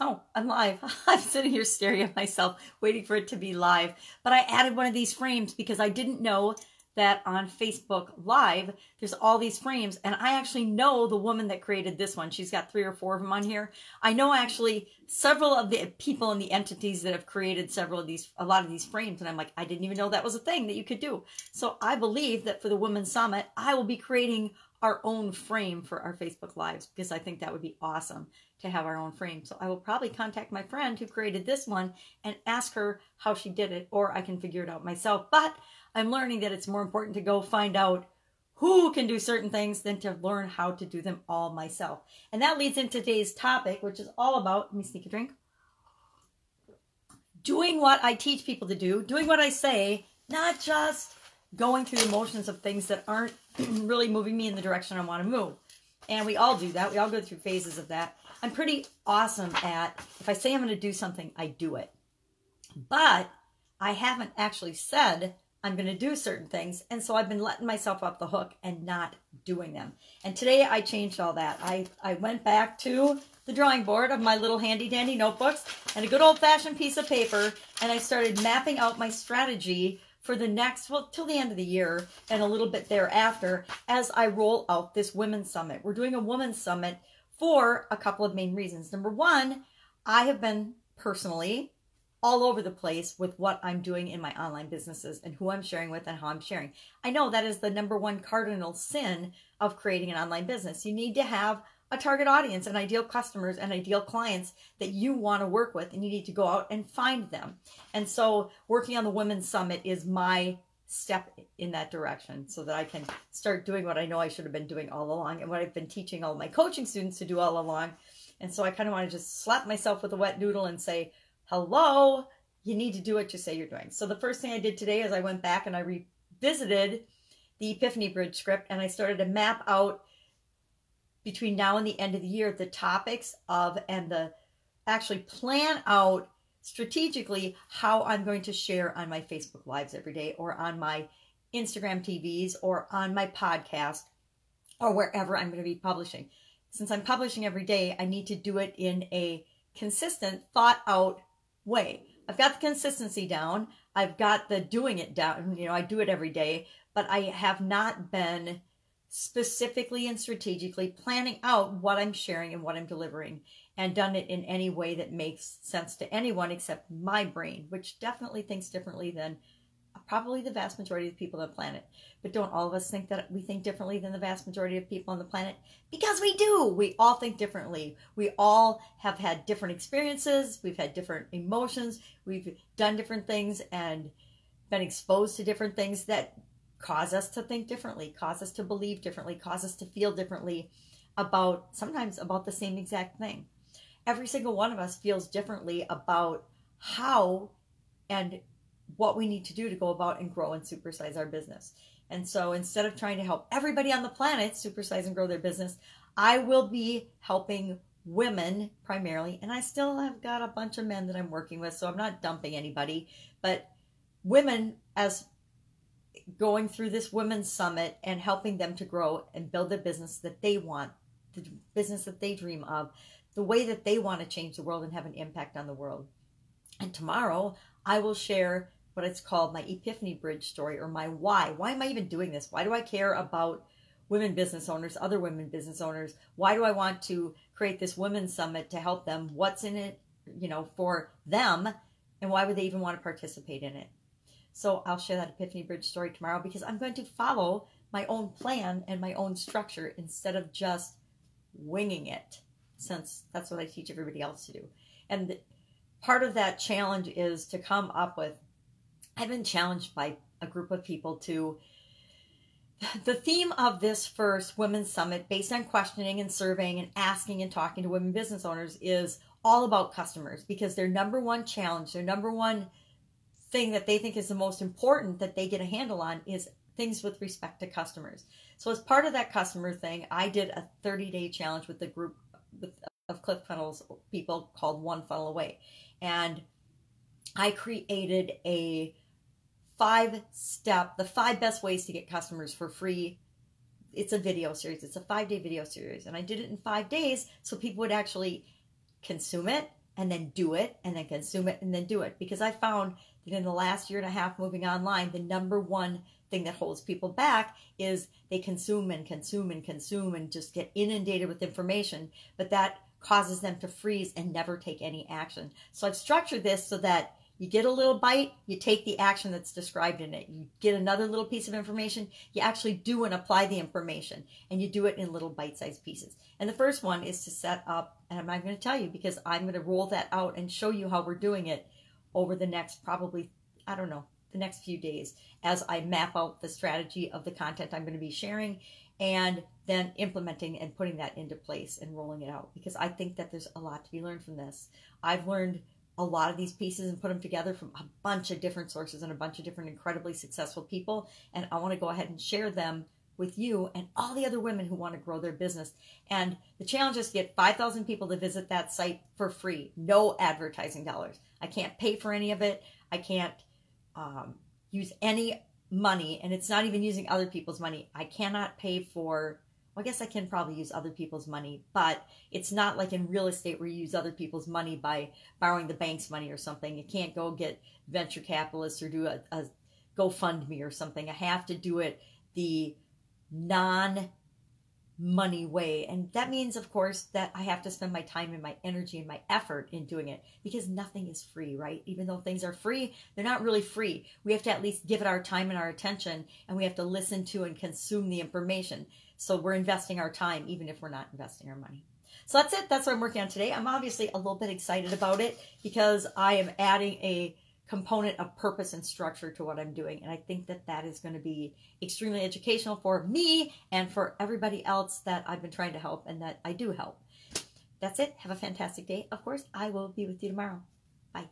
Oh, I'm live. I'm sitting here staring at myself, waiting for it to be live. But I added one of these frames because I didn't know that on Facebook Live, there's all these frames. And I actually know the woman that created this one. She's got 3 or 4 of them on here. I know actually several of the people and the entities that have created a lot of these frames. And I'm like, I didn't even know that was a thing that you could do. So I believe that for the Women's Summit, I will be creating our own frame for our Facebook Lives because I think that would be awesome to have our own frame. So I will probably contact my friend who created this one and ask her how she did it, or I can figure it out myself. But I'm learning that it's more important to go find out who can do certain things than to learn how to do them all myself. And that leads into today's topic, which is all about, let me sneak a drink, doing what I teach people to do, doing what I say, not just going through the motions of things that aren't really moving me in the direction I want to move. And we all do that. We all go through phases of that. I'm pretty awesome at, if I say I'm going to do something, I do it. But I haven't actually said I'm going to do certain things. And so I've been letting myself off the hook and not doing them. And today I changed all that. I went back to the drawing board of my little handy dandy notebooks and a good old fashioned piece of paper. And I started mapping out my strategy for the next, well, till the end of the year and a little bit thereafter as I roll out this Women's Summit. We're doing a Women's Summit for a couple of main reasons. Number one, I have been personally all over the place with what I'm doing in my online businesses and who I'm sharing with and how I'm sharing. I know that is the number one cardinal sin of creating an online business. You need to have a target audience and ideal customers and ideal clients that you want to work with, and you need to go out and find them. And so working on the Women's Summit is my step in that direction so that I can start doing what I know I should have been doing all along and what I've been teaching all my coaching students to do all along. And so I kind of want to just slap myself with a wet noodle and say, hello, you need to do what you say you're doing. So the first thing I did today is I went back and I revisited the Epiphany Bridge script, and I started to map out between now and the end of the year the topics of, and the actually plan out strategically how I'm going to share on my Facebook Lives every day, or on my Instagram TVs, or on my podcast, or wherever I'm going to be publishing. Since I'm publishing every day, I need to do it in a consistent, thought out way. I've got the consistency down. I've got the doing it down. You know, I do it every day, but I have not been specifically and strategically planning out what I'm sharing and what I'm delivering, and done it in any way that makes sense to anyone except my brain, which definitely thinks differently than probably the vast majority of people on the planet. But don't all of us think that we think differently than the vast majority of people on the planet? Because we do. We all think differently. We all have had different experiences. We've had different emotions. We've done different things and been exposed to different things that cause us to think differently, cause us to believe differently, cause us to feel differently sometimes about the same exact thing. Every single one of us feels differently about how and what we need to do to go about and grow and supersize our business. And so instead of trying to help everybody on the planet supersize and grow their business, I will be helping women primarily. And I still have got a bunch of men that I'm working with, so I'm not dumping anybody, but women as going through this Women's Summit and helping them to grow and build the business that they want, the business that they dream of, the way that they want to change the world and have an impact on the world. And tomorrow I will share what it's called my Epiphany Bridge story, or my why. Why am I even doing this? Why do I care about women business owners, other women business owners? Why do I want to create this Women's Summit to help them? What's in it, for them? And why would they even want to participate in it? So I'll share that Epiphany Bridge story tomorrow, because I'm going to follow my own plan and my own structure instead of just winging it, since that's what I teach everybody else to do. And part of that challenge is to come up with, I've been challenged by a group of people to, the theme of this first Women's Summit, based on questioning and surveying and asking and talking to women business owners, is all about customers, because their number one challenge, their number one thing that they think is the most important that they get a handle on is things with respect to customers. So as part of that customer thing, I did a 30-day challenge with the group of ClickFunnels people called One Funnel Away. And I created a 5-step, the 5 best ways to get customers for free. It's a video series. It's a 5-day video series. And I did it in 5 days so people would actually consume it, and then do it, and then consume it, and then do it. Because I found that in the last year and a half moving online, the number one thing that holds people back is they consume and consume and consume and just get inundated with information, but that causes them to freeze and never take any action. So I've structured this so that you get a little bite, you take the action that's described in it. You get another little piece of information, you actually do and apply the information, and you do it in little bite-sized pieces. And the first one is to set up, and I'm not going to tell you because I'm going to roll that out and show you how we're doing it over the next probably, I don't know, the next few days as I map out the strategy of the content I'm going to be sharing and then implementing and putting that into place and rolling it out, because I think that there's a lot to be learned from this. I've learned a lot of these pieces and put them together from a bunch of different sources and a bunch of different incredibly successful people, and I want to go ahead and share them with you and all the other women who want to grow their business. And the challenge is to get 5,000 people to visit that site for free, no advertising dollars. I can't pay for any of it. I can't use any money, and it's not even using other people's money. I cannot pay for, well, I guess I can probably use other people's money, but it's not like in real estate where you use other people's money by borrowing the bank's money or something. You can't go get venture capitalists or do a GoFundMe or something. I have to do it the non-money way. And that means, of course, that I have to spend my time and my energy and my effort in doing it, because nothing is free, right? Even though things are free, they're not really free. We have to at least give it our time and our attention, and we have to listen to and consume the information. So we're investing our time, even if we're not investing our money. So that's it. That's what I'm working on today. I'm obviously a little bit excited about it because I am adding a component of purpose and structure to what I'm doing. And I think that that is going to be extremely educational for me and for everybody else that I've been trying to help and that I do help. That's it. Have a fantastic day. Of course, I will be with you tomorrow. Bye.